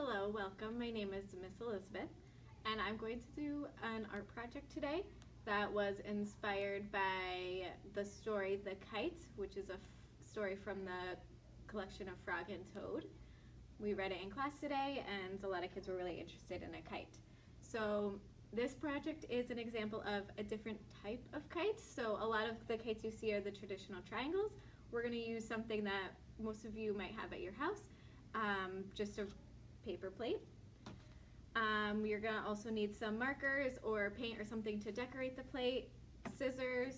Hello, welcome. My name is Miss Elizabeth, and I'm going to do an art project today that was inspired by the story The Kite, which is a story from the collection of Frog and Toad. We read it in class today, and a lot of kids were really interested in a kite. So this project is an example of a different type of kite. So a lot of the kites you see are the traditional triangles. We're going to use something that most of you might have at your house, just a paper plate. You're going to also need some markers or paint or something to decorate the plate, scissors,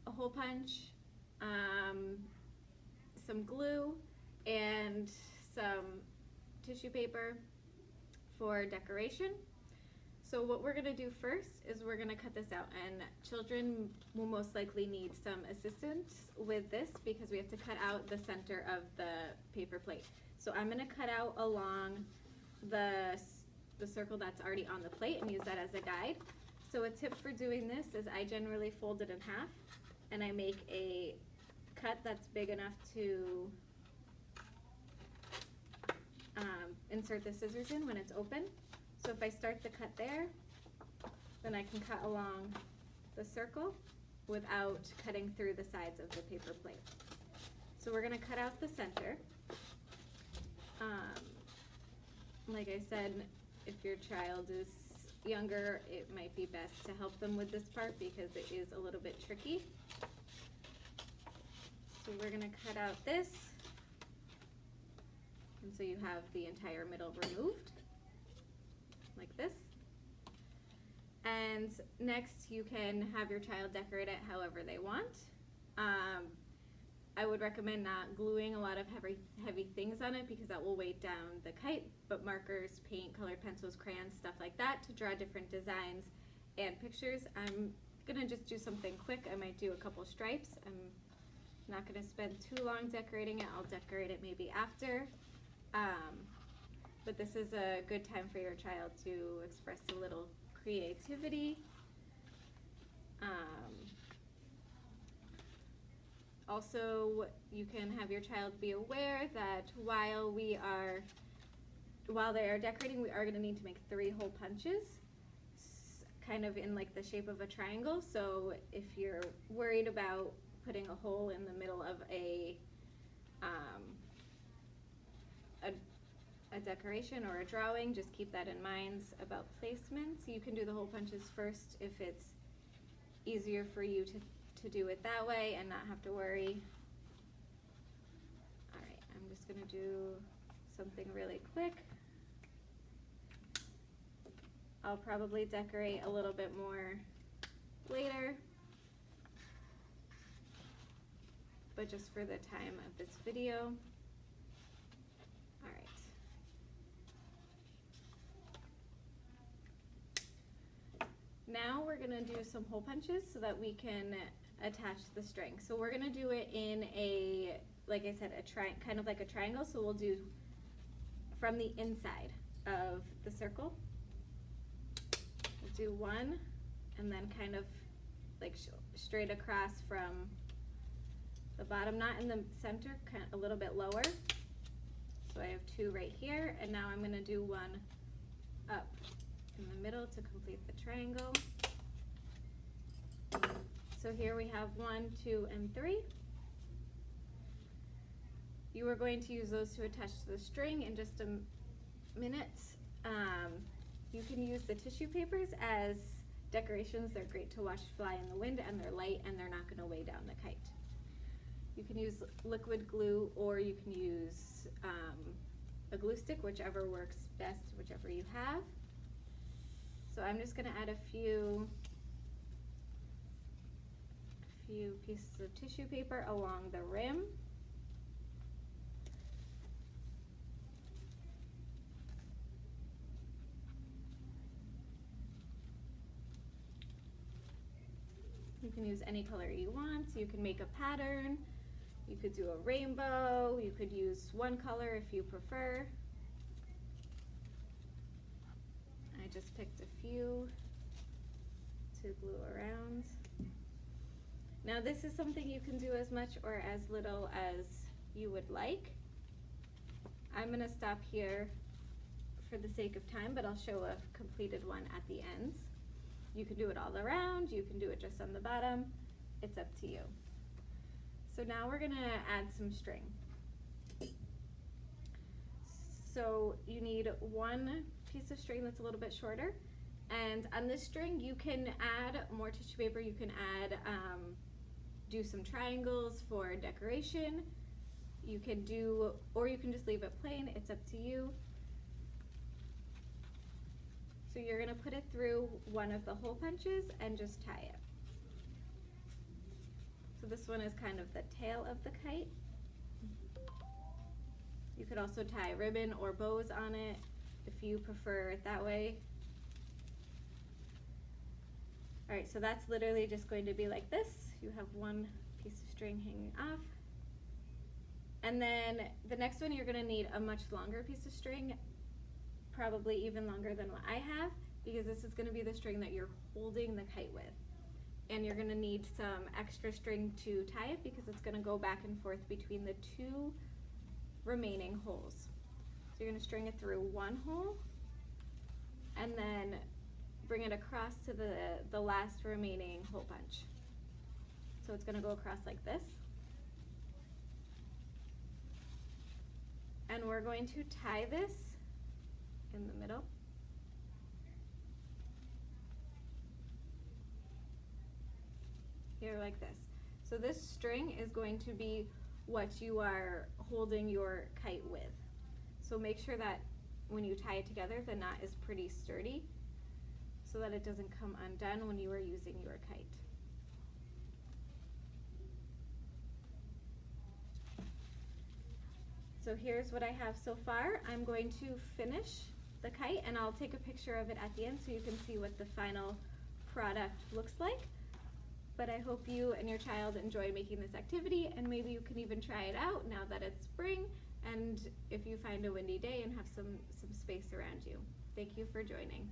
a hole punch, some glue, and some tissue paper for decoration. So what we're going to do first is we're going to cut this out, and children will most likely need some assistance with this because we have to cut out the center of the paper plate. So I'm going to cut out along the circle that's already on the plate and use that as a guide. So a tip for doing this is I generally fold it in half and I make a cut that's big enough to insert the scissors in when it's open. So if I start the cut there, then I can cut along the circle without cutting through the sides of the paper plate. So we're going to cut out the center. Like I said, if your child is younger, it might be best to help them with this part because it is a little bit tricky. So we're going to cut out this, and so you have the entire middle removed, like this. And next you can have your child decorate it however they want. I would recommend not gluing a lot of heavy things on it because that will weight down the kite, but markers, paint, colored pencils, crayons, stuff like that to draw different designs and pictures. I'm gonna just do something quick. I might do a couple stripes. I'm not gonna spend too long decorating it. I'll decorate it maybe after. But this is a good time for your child to express a little creativity. Also, you can have your child be aware that while they are decorating, we are going to need to make 3 hole punches, kind of in like the shape of a triangle. So if you're worried about putting a hole in the middle of a decoration or a drawing, just keep that in mind about placements. You can do the hole punches first if it's easier for you to do it that way and not have to worry. Alright, I'm just going to do something really quick. I'll probably decorate a little bit more later, but just for the time of this video. Alright. Now we're going to do some hole punches so that we can attach the string. So we're going to do it in a, like I said, kind of like a triangle. So we'll do from the inside of the circle. We'll do one and then kind of like straight across from the bottom, not in the center, kind of a little bit lower. So I have 2 right here, and now I'm going to do 1 up in the middle to complete the triangle. So here we have 1, 2, and 3. You are going to use those to attach to the string in just a minute. You can use the tissue papers as decorations. They're great to watch fly in the wind, and they're light and they're not going to weigh down the kite. You can use liquid glue, or you can use a glue stick, whichever works best, whichever you have. So I'm just going to add a few pieces of tissue paper along the rim. You can use any color you want. You can make a pattern. You could do a rainbow. You could use one color if you prefer. I just picked a few to glue around. Now this is something you can do as much or as little as you would like. I'm going to stop here for the sake of time, but I'll show a completed one at the ends. You can do it all around, you can do it just on the bottom, it's up to you. So now we're gonna add some string. So you need one piece of string that's a little bit shorter, and on this string you can add more tissue paper, you can add, do some triangles for decoration, you can do, or you can just leave it plain, it's up to you. So you're gonna put it through one of the hole punches and just tie it. So this one is kind of the tail of the kite. You could also tie ribbon or bows on it if you prefer it that way. All right, so that's literally just going to be like this. You have one piece of string hanging off. And then the next one, you're gonna need a much longer piece of string, probably even longer than what I have, because this is gonna be the string that you're holding the kite with. And you're gonna need some extra string to tie it because it's gonna go back and forth between the two remaining holes. So you're gonna string it through one hole and then bring it across to the last remaining hole punch. So it's gonna go across like this. And we're going to tie this in the middle. Here like this. So this string is going to be what you are holding your kite with. So make sure that when you tie it together, the knot is pretty sturdy so that it doesn't come undone when you are using your kite. So here's what I have so far. I'm going to finish the kite and I'll take a picture of it at the end so you can see what the final product looks like. But I hope you and your child enjoy making this activity, and maybe you can even try it out now that it's spring and if you find a windy day and have some space around you. Thank you for joining.